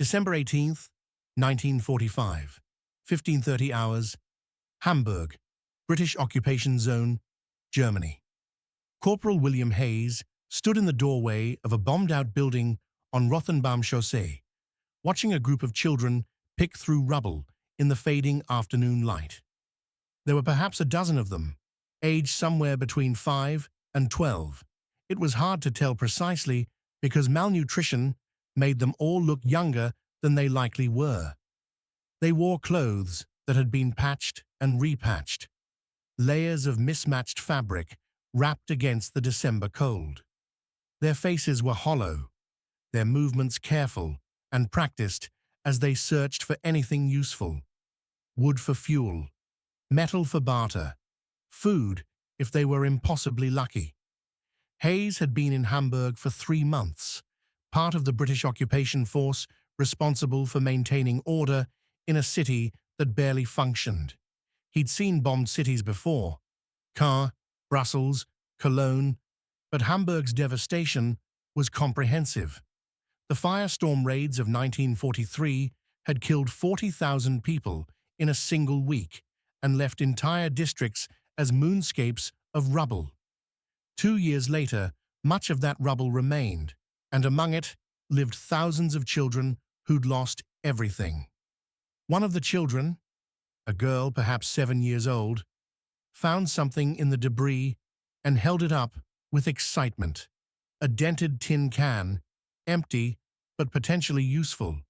December 18th, 1945, 15:30 hours, Hamburg, British occupation zone, Germany. Corporal William Hayes stood in the doorway of a bombed-out building on Rothenbaum-Chaussee, watching a group of children pick through rubble in the fading afternoon light. There were perhaps a dozen of them, aged somewhere between 5 and 12. It was hard to tell precisely because malnutrition made them all look younger than they likely were. They wore clothes that had been patched and repatched, layers of mismatched fabric wrapped against the December cold. Their faces were hollow, their movements careful and practiced as they searched for anything useful. Wood for fuel, metal for barter, food if they were impossibly lucky. Hayes had been in Hamburg for 3 months, part of the British occupation force responsible for maintaining order in a city that barely functioned. He'd seen bombed cities before, Caen, Brussels, Cologne, but Hamburg's devastation was comprehensive. The firestorm raids of 1943 had killed 40,000 people in a single week and left entire districts as moonscapes of rubble. 2 years later, much of that rubble remained, and among it lived thousands of children who'd lost everything. One of the children, a girl perhaps 7 years old, found something in the debris and held it up with excitement. A dented tin can, empty but potentially useful.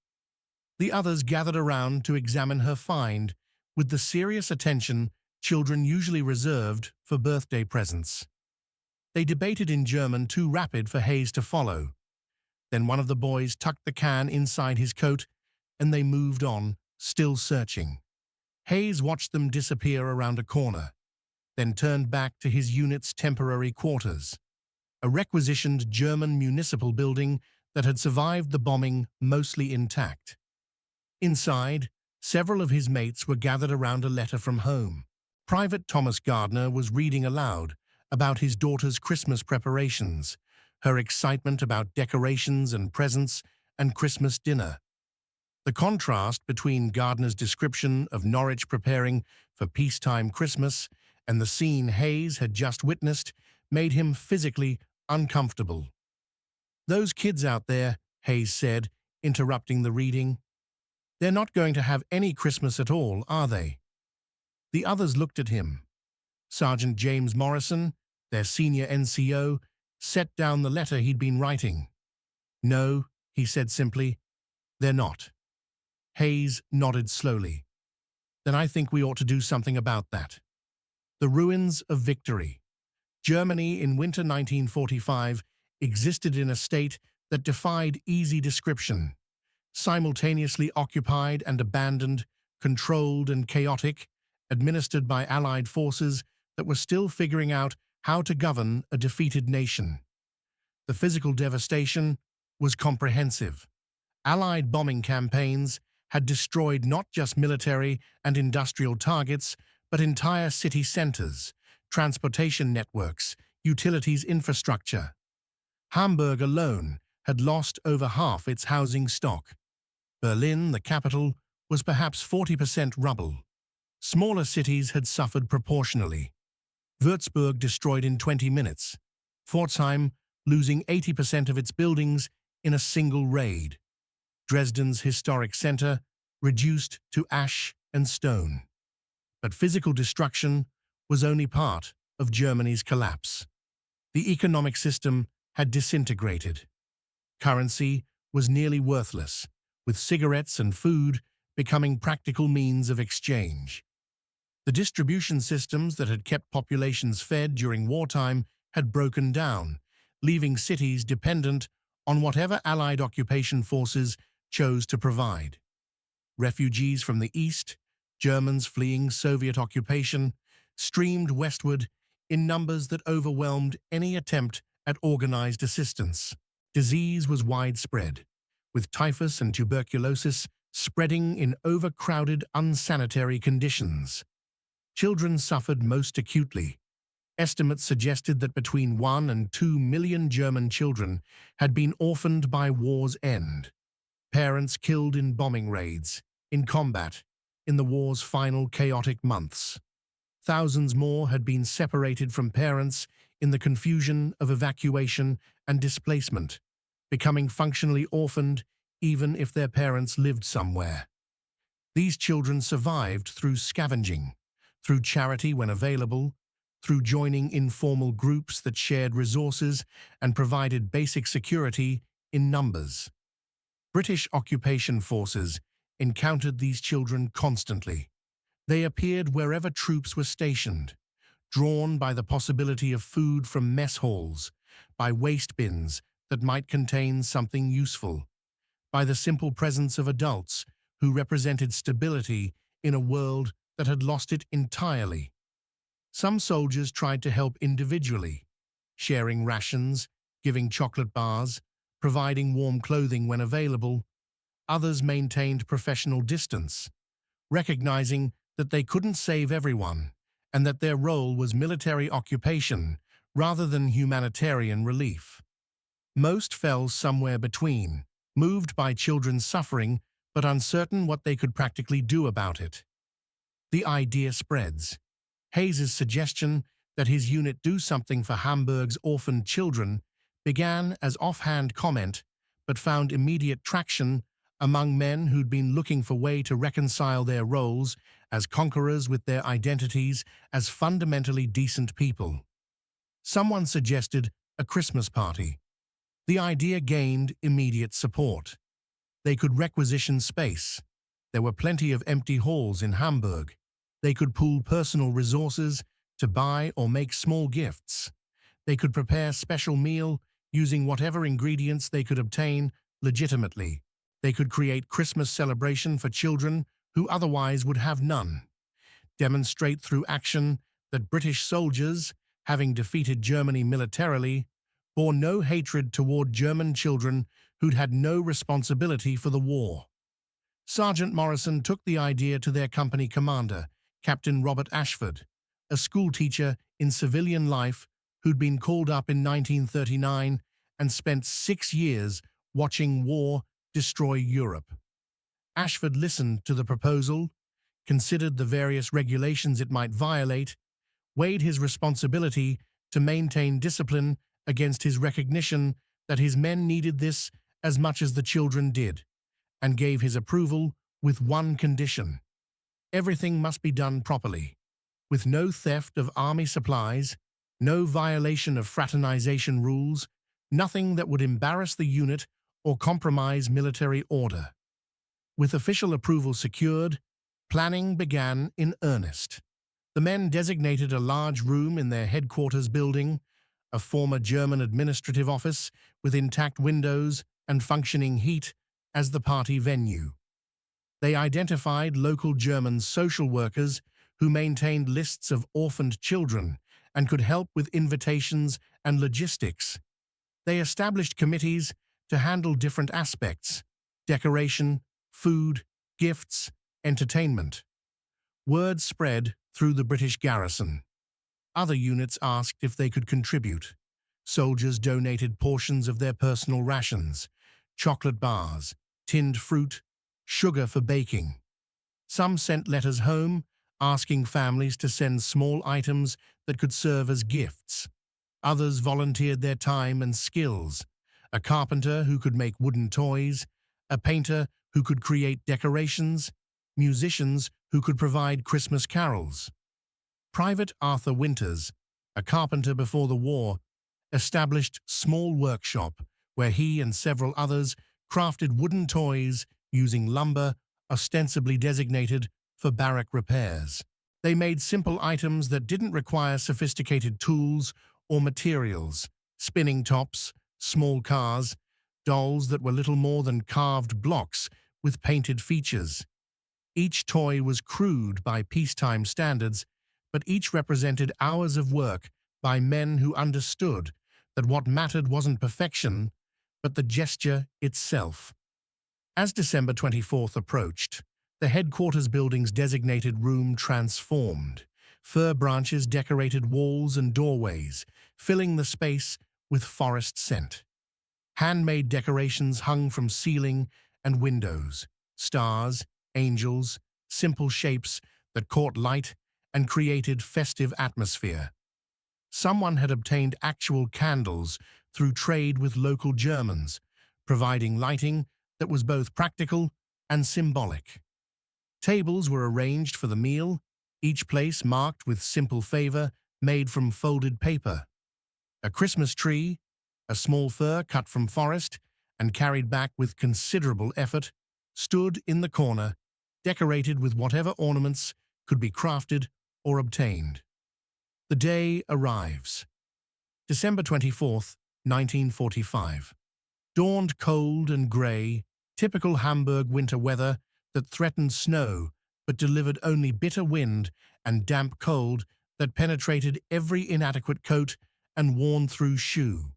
The others gathered around to examine her find with the serious attention children usually reserved for birthday presents. They debated in German too rapid for Hayes to follow. Then one of the boys tucked the can inside his coat and they moved on, still searching. Hayes watched them disappear around a corner, then turned back to his unit's temporary quarters, a requisitioned German municipal building that had survived the bombing mostly intact. Inside, several of his mates were gathered around a letter from home. Private Thomas Gardner was reading aloud about his daughter's Christmas preparations, her excitement about decorations and presents and Christmas dinner. The contrast between Gardner's description of Norwich preparing for peacetime Christmas and the scene Hayes had just witnessed made him physically uncomfortable. "Those kids out there," Hayes said, interrupting the reading, "they're not going to have any Christmas at all, are they?" The others looked at him. Sergeant James Morrison, their senior NCO, set down the letter he'd been writing. "No," he said simply, "they're not." Hayes nodded slowly. "Then I think we ought to do something about that." The ruins of victory. Germany in winter 1945 existed in a state that defied easy description. Simultaneously occupied and abandoned, controlled and chaotic, administered by Allied forces that were still figuring out how to govern a defeated nation. The physical devastation was comprehensive. Allied bombing campaigns had destroyed not just military and industrial targets, but entire city centers, transportation networks, utilities infrastructure. Hamburg alone had lost over half its housing stock. Berlin, the capital, was perhaps 40% rubble. Smaller cities had suffered proportionally. Würzburg destroyed in 20 minutes. Pforzheim losing 80% of its buildings in a single raid. Dresden's historic center reduced to ash and stone. But physical destruction was only part of Germany's collapse. The economic system had disintegrated. Currency was nearly worthless, with cigarettes and food becoming practical means of exchange. The distribution systems that had kept populations fed during wartime had broken down, leaving cities dependent on whatever Allied occupation forces chose to provide. Refugees from the east, Germans fleeing Soviet occupation, streamed westward in numbers that overwhelmed any attempt at organized assistance. Disease was widespread, with typhus and tuberculosis spreading in overcrowded, unsanitary conditions. Children suffered most acutely. Estimates suggested that between 1 and 2 million German children had been orphaned by war's end. parents killed in bombing raids, in combat, in the war's final chaotic months. Thousands more had been separated from parents in the confusion of evacuation and displacement, becoming functionally orphaned even if their parents lived somewhere. These children survived through scavenging, through charity when available, through joining informal groups that shared resources and provided basic security in numbers. British occupation forces encountered these children constantly. They appeared wherever troops were stationed, drawn by the possibility of food from mess halls, by waste bins that might contain something useful, by the simple presence of adults who represented stability in a world that had lost it entirely. Some soldiers tried to help individually, sharing rations, giving chocolate bars, providing warm clothing when available. Others maintained professional distance, recognizing that they couldn't save everyone and that their role was military occupation rather than humanitarian relief. Most fell somewhere between, moved by children's suffering but uncertain what they could practically do about it. The idea spreads. Hayes's suggestion that his unit do something for Hamburg's orphaned children began as offhand comment but found immediate traction among men who'd been looking for a way to reconcile their roles as conquerors with their identities as fundamentally decent people. Someone suggested a Christmas party. The idea gained immediate support. They could requisition space. There were plenty of empty halls in Hamburg. They could pool personal resources to buy or make small gifts. They could prepare a special meal using whatever ingredients they could obtain legitimately. They could create Christmas celebration for children who otherwise would have none. Demonstrate through action that British soldiers, having defeated Germany militarily, bore no hatred toward German children who'd had no responsibility for the war. Sergeant Morrison took the idea to their company commander, Captain Robert Ashford, a schoolteacher in civilian life who'd been called up in 1939 and spent 6 years watching war destroy Europe. Ashford listened to the proposal, considered the various regulations it might violate, weighed his responsibility to maintain discipline against his recognition that his men needed this as much as the children did, and gave his approval with one condition. Everything must be done properly, with no theft of army supplies, no violation of fraternization rules, nothing that would embarrass the unit or compromise military order. With official approval secured, planning began in earnest. The men designated a large room in their headquarters building, a former German administrative office with intact windows and functioning heat, as the party venue. They identified local German social workers who maintained lists of orphaned children and could help with invitations and logistics. They established committees to handle different aspects: decoration, food, gifts, entertainment. Word spread through the British garrison. Other units asked if they could contribute. Soldiers donated portions of their personal rations, chocolate bars, tinned fruit, sugar for baking. Some sent letters home, asking families to send small items that could serve as gifts. Others volunteered their time and skills: a carpenter who could make wooden toys, a painter who could create decorations, musicians who could provide Christmas carols. Private Arthur Winters, a carpenter before the war, established a small workshop where he and several others crafted wooden toys using lumber ostensibly designated for barrack repairs. They made simple items that didn't require sophisticated tools or materials: spinning tops, small cars, dolls that were little more than carved blocks with painted features. Each toy was crude by peacetime standards, but each represented hours of work by men who understood that what mattered wasn't perfection, but the gesture itself. As December 24th approached, the headquarters building's designated room transformed. Fir branches decorated walls and doorways, filling the space with forest scent. Handmade decorations hung from ceiling and windows, stars, angels, simple shapes that caught light and created festive atmosphere. Someone had obtained actual candles through trade with local Germans, providing lighting that was both practical and symbolic. Tables were arranged for the meal, each place marked with simple favor made from folded paper. A Christmas tree, a small fir cut from forest and carried back with considerable effort, stood in the corner, decorated with whatever ornaments could be crafted or obtained. The day arrives. December 24th, 1945. Dawned cold and grey, typical Hamburg winter weather that threatened snow but delivered only bitter wind and damp cold that penetrated every inadequate coat and worn-through shoe.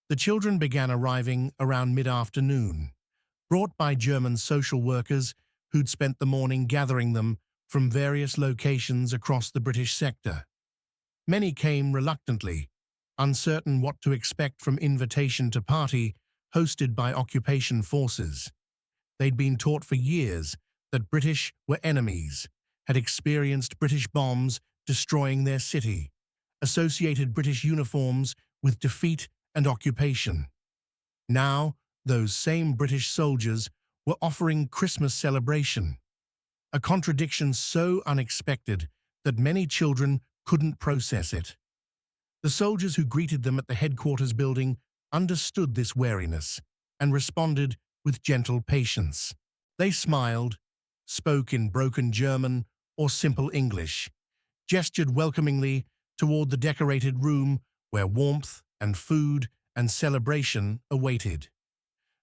The children began arriving around mid-afternoon, brought by German social workers who'd spent the morning gathering them from various locations across the British sector. Many came reluctantly, uncertain what to expect from invitation to party hosted by occupation forces. They'd been taught for years that British were enemies, had experienced British bombs destroying their city, associated British uniforms with defeat and occupation. Now, those same British soldiers were offering Christmas celebration, a contradiction so unexpected that many children couldn't process it. The soldiers who greeted them at the headquarters building understood this wariness and responded with gentle patience. They smiled, spoke in broken German or simple English, gestured welcomingly toward the decorated room where warmth and food and celebration awaited.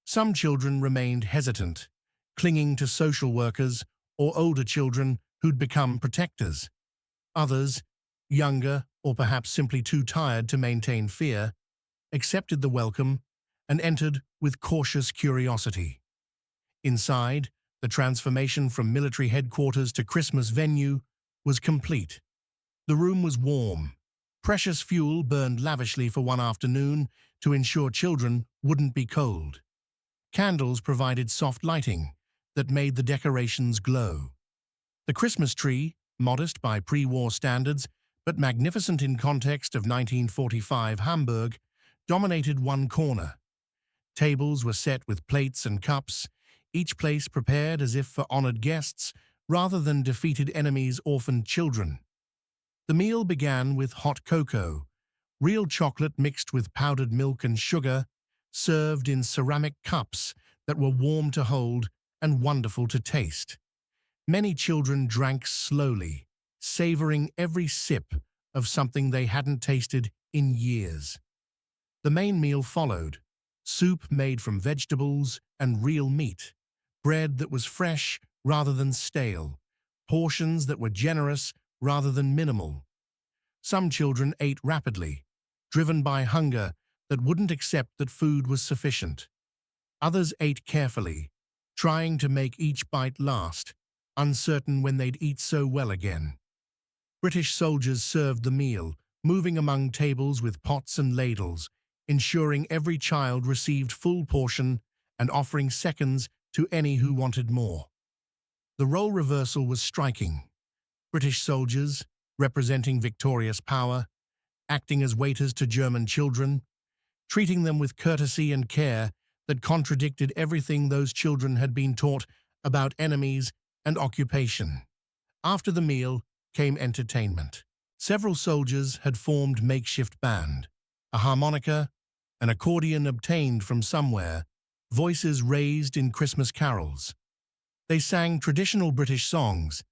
Some children remained hesitant, clinging to social workers or older children who'd become protectors. Others, younger or perhaps simply too tired to maintain fear, accepted the welcome and entered with cautious curiosity. Inside, the transformation from military headquarters to Christmas venue was complete. The room was warm. Precious fuel burned lavishly for one afternoon to ensure children wouldn't be cold. Candles provided soft lighting that made the decorations glow. The Christmas tree, modest by pre-war standards but magnificent in context of 1945 Hamburg, dominated one corner. Tables were set with plates and cups, each place prepared as if for honored guests rather than defeated enemies' orphaned children. The meal began with hot cocoa, real chocolate mixed with powdered milk and sugar, served in ceramic cups that were warm to hold and wonderful to taste. Many children drank slowly, savoring every sip of something they hadn't tasted in years. The main meal followed, soup made from vegetables and real meat, bread that was fresh rather than stale, portions that were generous rather than minimal. Some children ate rapidly, driven by hunger that wouldn't accept that food was sufficient. Others ate carefully, trying to make each bite last, uncertain when they'd eat so well again. British soldiers served the meal, moving among tables with pots and ladles, ensuring every child received full portion and offering seconds to any who wanted more. The role reversal was striking. British soldiers, representing victorious power, acting as waiters to German children, treating them with courtesy and care that contradicted everything those children had been taught about enemies and occupation. After the meal came entertainment. Several soldiers had formed makeshift band, a harmonica, an accordion obtained from somewhere, voices raised in Christmas carols. They sang traditional British songs,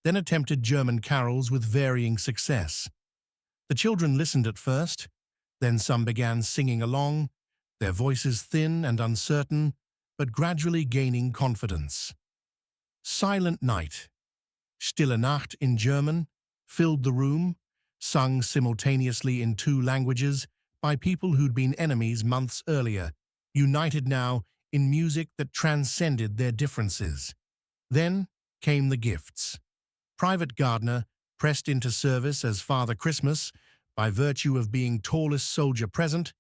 then attempted German carols with varying success. The children listened at first, then some began singing along, their voices thin and uncertain, but gradually gaining confidence. Silent Night, Stille Nacht in German, filled the room, sung simultaneously in two languages by people who'd been enemies months earlier, united now in music that transcended their differences. Then came the gifts. Private Gardner, pressed into service as Father Christmas by virtue of being tallest soldier present,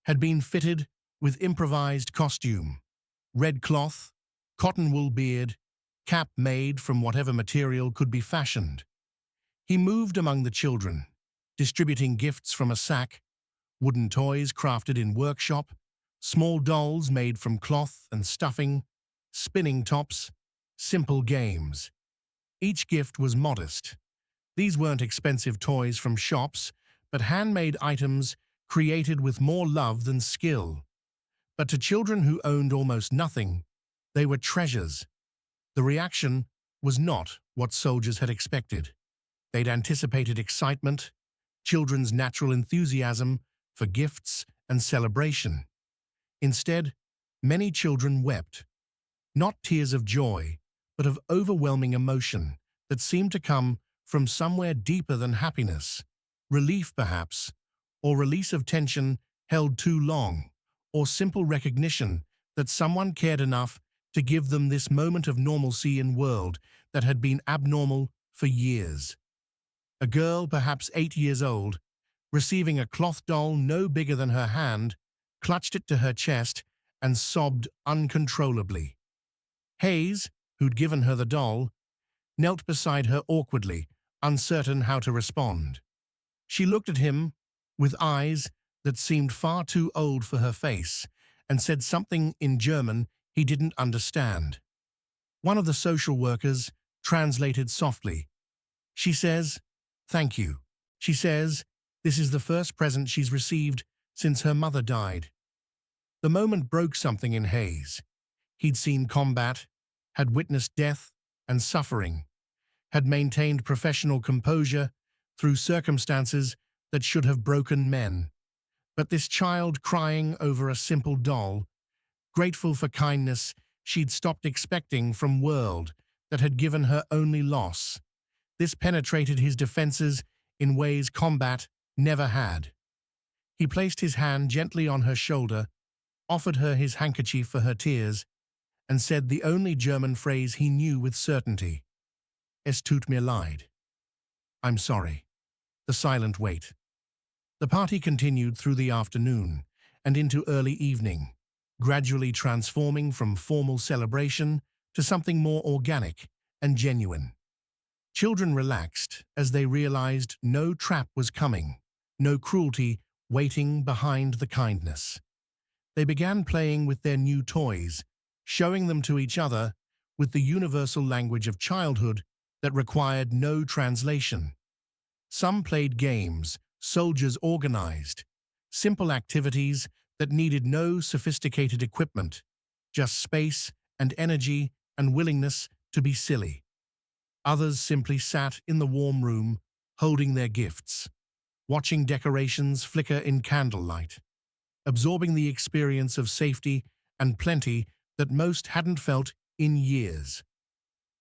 had been fitted with improvised costume. red cloth, cotton wool beard, cap made from whatever material could be fashioned. He moved among the children, distributing gifts from a sack, wooden toys crafted in workshop, small dolls made from cloth and stuffing, spinning tops, simple games. Each gift was modest. These weren't expensive toys from shops, but handmade items created with more love than skill. But to children who owned almost nothing, they were treasures. The reaction was not what soldiers had expected. They'd anticipated excitement, children's natural enthusiasm for gifts and celebration. Instead, many children wept, not tears of joy, but of overwhelming emotion that seemed to come from somewhere deeper than happiness, relief perhaps, or release of tension held too long, or simple recognition that someone cared enough to give them this moment of normalcy in a world that had been abnormal for years. A girl, perhaps 8 years old, receiving a cloth doll no bigger than her hand, clutched it to her chest and sobbed uncontrollably. Hayes, who'd given her the doll, knelt beside her awkwardly, uncertain how to respond. She looked at him with eyes that seemed far too old for her face and said something in German he didn't understand. One of the social workers translated softly. She says, "Thank you." She says, this is the first present she's received since her mother died. The moment broke something in Hayes. He'd seen combat, had witnessed death and suffering, had maintained professional composure through circumstances that should have broken men. But this child crying over a simple doll, grateful for kindness she'd stopped expecting from world that had given her only loss, this penetrated his defenses in ways combat never had. He placed his hand gently on her shoulder, offered her his handkerchief for her tears, and said the only German phrase he knew with certainty. Es tut mir leid. I'm sorry. The silent wait. The party continued through the afternoon and into early evening, gradually transforming from formal celebration to something more organic and genuine. Children relaxed as they realized no trap was coming, no cruelty waiting behind the kindness. They began playing with their new toys, showing them to each other with the universal language of childhood that required no translation. Some played games soldiers organized, simple activities that needed no sophisticated equipment, just space and energy and willingness to be silly. Others simply sat in the warm room, holding their gifts, watching decorations flicker in candlelight, absorbing the experience of safety and plenty that most hadn't felt in years.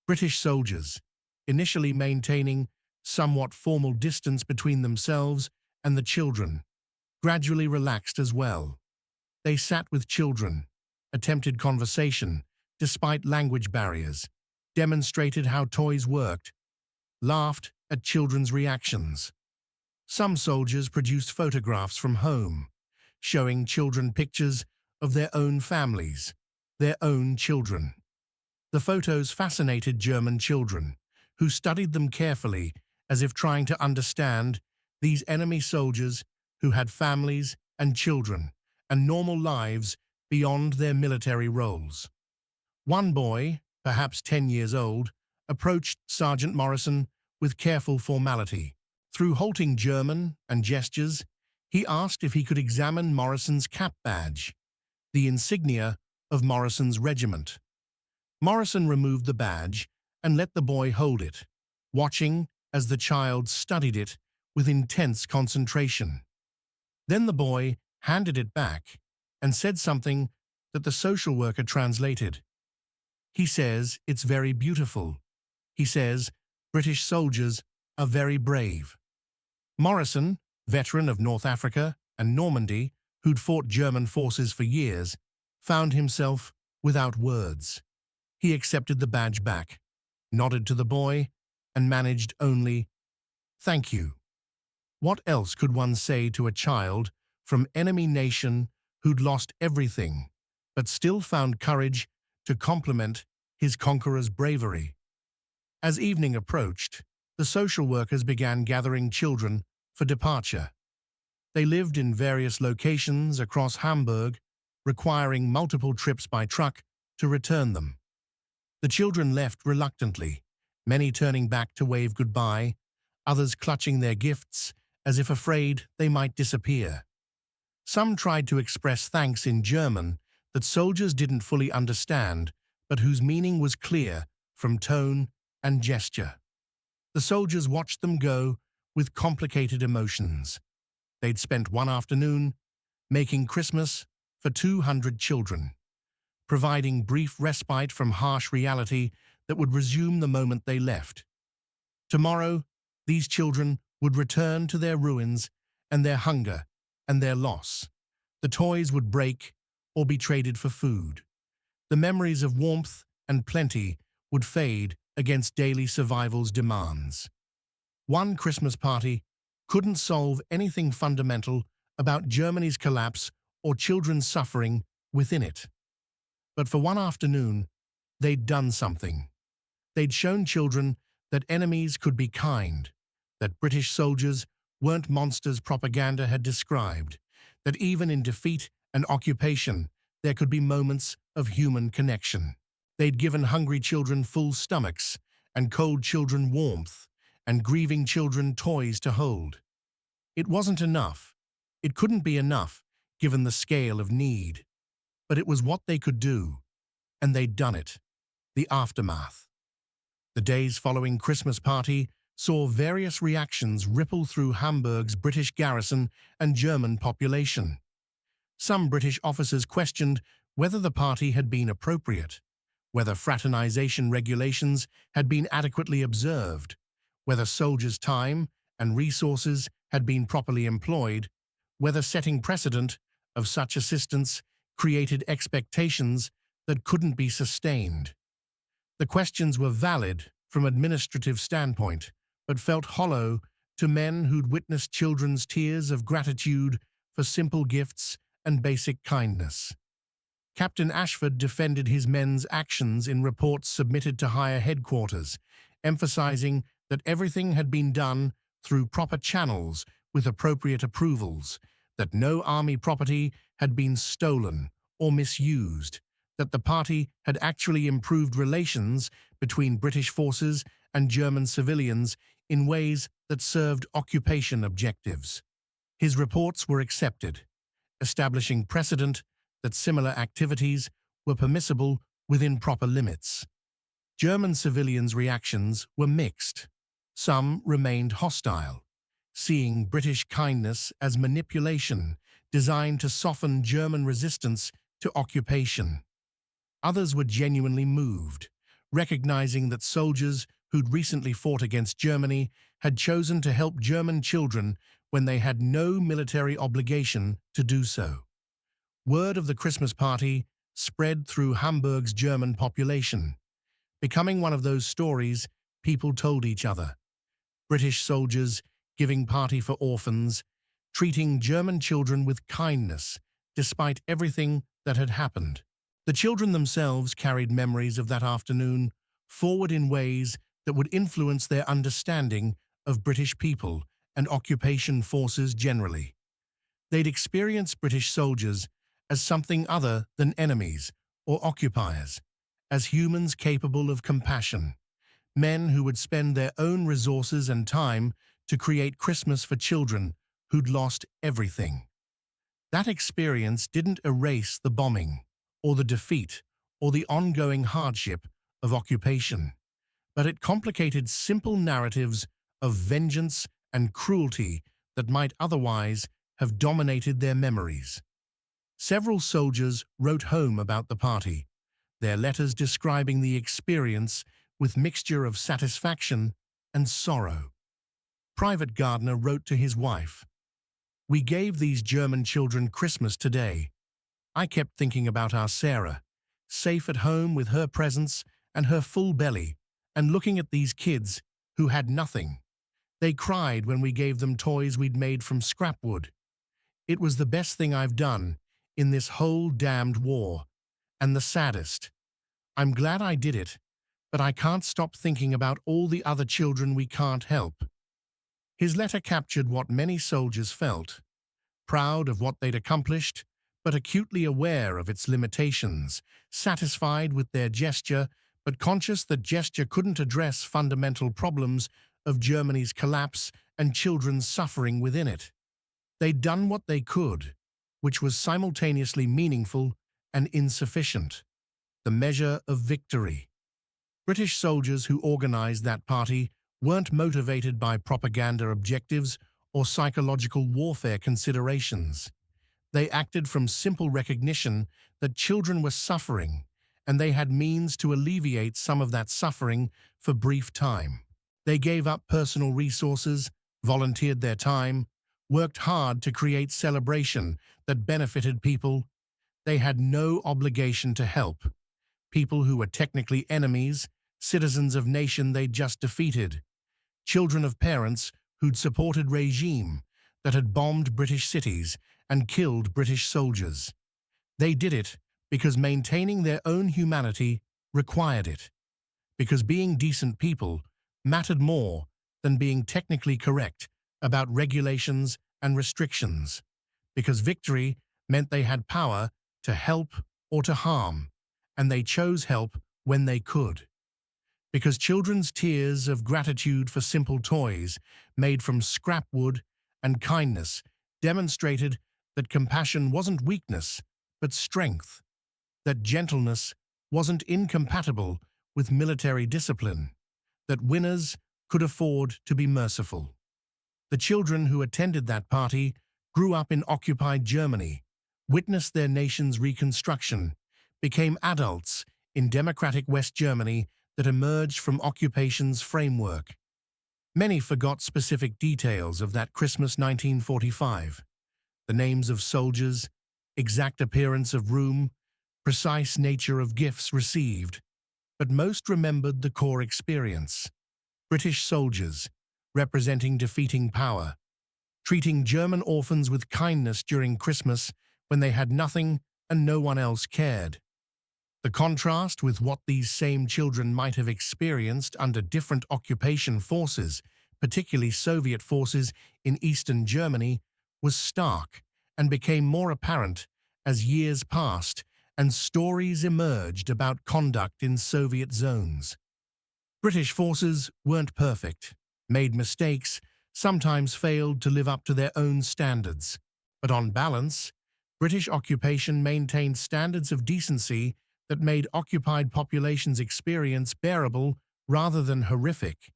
British soldiers, initially maintaining somewhat formal distance between themselves and the children, gradually relaxed as well. They sat with children, attempted conversation despite language barriers, demonstrated how toys worked, laughed at children's reactions. Some soldiers produced photographs from home, showing children pictures of their own families, their own children. The photos fascinated German children, who studied them carefully as if trying to understand these enemy soldiers who had families and children and normal lives beyond their military roles. One boy, perhaps 10 years old, approached Sergeant Morrison with careful formality. Through halting German and gestures, he asked if he could examine Morrison's cap badge, the insignia of Morrison's regiment. Morrison removed the badge and let the boy hold it, watching as the child studied it with intense concentration. Then the boy handed it back and said something that the social worker translated. He says it's very beautiful. He says British soldiers are very brave. Morrison, veteran of North Africa and Normandy, who'd fought German forces for years, found himself without words. He accepted the badge back, nodded to the boy, and managed only, "Thank you." What else could one say to a child from enemy nation who'd lost everything but still found courage to complement his conqueror's bravery. As evening approached, the social workers began gathering children for departure. They lived in various locations across Hamburg, requiring multiple trips by truck to return them. The children left reluctantly, many turning back to wave goodbye, others clutching their gifts as if afraid they might disappear. Some tried to express thanks in German that soldiers didn't fully understand, but whose meaning was clear from tone and gesture. The soldiers watched them go with complicated emotions. They'd spent one afternoon making Christmas for 200 children, providing brief respite from harsh reality that would resume the moment they left. Tomorrow, these children would return to their ruins and their hunger and their loss. The toys would break or be traded for food. The memories of warmth and plenty would fade against daily survival's demands. One Christmas party couldn't solve anything fundamental about Germany's collapse or children's suffering within it. But for one afternoon, they'd done something. They'd shown children that enemies could be kind, that British soldiers weren't monsters propaganda had described, that even in defeat and occupation, there could be moments of human connection. They'd given hungry children full stomachs, and cold children warmth, and grieving children toys to hold. It wasn't enough. It couldn't be enough, given the scale of need. But it was what they could do, and they'd done it. The aftermath. The days following Christmas party saw various reactions ripple through Hamburg's British garrison and German population. Some British officers questioned whether the party had been appropriate, whether fraternization regulations had been adequately observed, whether soldiers' time and resources had been properly employed, whether setting precedent of such assistance created expectations that couldn't be sustained. The questions were valid from an administrative standpoint, but felt hollow to men who'd witnessed children's tears of gratitude for simple gifts and basic kindness. Captain Ashford defended his men's actions in reports submitted to higher headquarters, emphasizing that everything had been done through proper channels with appropriate approvals, that no army property had been stolen or misused, that the party had actually improved relations between British forces and German civilians in ways that served occupation objectives. His reports were accepted, establishing precedent that similar activities were permissible within proper limits. German civilians' reactions were mixed. Some remained hostile, seeing British kindness as manipulation designed to soften German resistance to occupation. Others were genuinely moved, recognizing that soldiers who'd recently fought against Germany had chosen to help German children when they had no military obligation to do so. Word of the Christmas party spread through Hamburg's German population, becoming one of those stories people told each other. British soldiers giving party for orphans, treating German children with kindness despite everything that had happened. The children themselves carried memories of that afternoon forward in ways that would influence their understanding of British people and occupation forces generally. They'd experienced British soldiers as something other than enemies or occupiers, as humans capable of compassion, men who would spend their own resources and time to create Christmas for children who'd lost everything. That experience didn't erase the bombing, or the defeat, or the ongoing hardship of occupation, but it complicated simple narratives of vengeance and cruelty that might otherwise have dominated their memories. Several soldiers wrote home about the party, their letters describing the experience with mixture of satisfaction and sorrow. Private Gardner wrote to his wife, "We gave these German children Christmas today. I kept thinking about our Sarah, safe at home with her presents and her full belly, and looking at these kids who had nothing. They cried when we gave them toys we'd made from scrap wood. It was the best thing I've done in this whole damned war, And the saddest, I'm glad I did it, but I can't stop thinking about all the other children we can't help. His letter captured what many soldiers felt, proud of what they'd accomplished, but acutely aware of its limitations, satisfied with their gesture, but conscious that gesture couldn't address fundamental problems of Germany's collapse and children's suffering within it. They'd done what they could, which was simultaneously meaningful and insufficient, the measure of victory. British soldiers who organized that party weren't motivated by propaganda objectives or psychological warfare considerations. They acted from simple recognition that children were suffering, and they had means to alleviate some of that suffering for brief time. They gave up personal resources, volunteered their time, worked hard to create celebration that benefited people. They had no obligation to help people who were technically enemies, citizens of nation they'd just defeated, children of parents who'd supported regime that had bombed British cities and killed British soldiers. They did it because maintaining their own humanity required it, because being decent people mattered more than being technically correct about regulations and restrictions, because victory meant they had power to help or to harm, and they chose help when they could. Because children's tears of gratitude for simple toys made from scrap wood and kindness demonstrated that compassion wasn't weakness, but strength, that gentleness wasn't incompatible with military discipline, that winners could afford to be merciful. The children who attended that party grew up in occupied Germany, witnessed their nation's reconstruction, became adults in democratic West Germany that emerged from occupation's framework. Many forgot specific details of that Christmas 1945, the names of soldiers, exact appearance of room, precise nature of gifts received, but most remembered the core experience. British soldiers, representing defeating power, treating German orphans with kindness during Christmas when they had nothing and no one else cared. The contrast with what these same children might have experienced under different occupation forces, particularly Soviet forces in Eastern Germany, was stark and became more apparent as years passed and stories emerged about conduct in Soviet zones. British forces weren't perfect, made mistakes, sometimes failed to live up to their own standards. But on balance, British occupation maintained standards of decency that made occupied populations' experience bearable rather than horrific,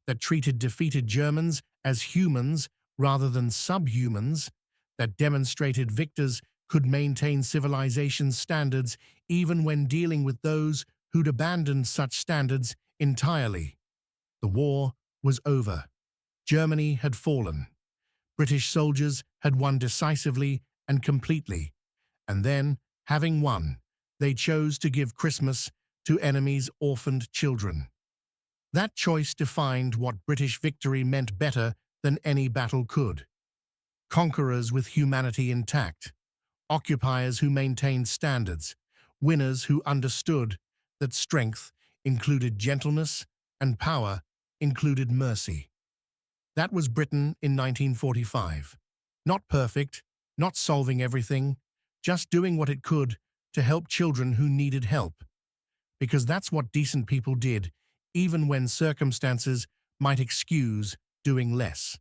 that treated defeated Germans as humans rather than subhumans, that demonstrated victors could maintain civilization's standards even when dealing with those who'd abandoned such standards entirely. The war was over. Germany had fallen. British soldiers had won decisively and completely. And then, having won, they chose to give Christmas to enemies' orphaned children. That choice defined what British victory meant better than any battle could. Conquerors with humanity intact, occupiers who maintained standards, winners who understood that strength included gentleness and power included mercy. That was Britain in 1945. Not perfect, not solving everything, just doing what it could to help children who needed help. Because that's what decent people did, even when circumstances might excuse doing less.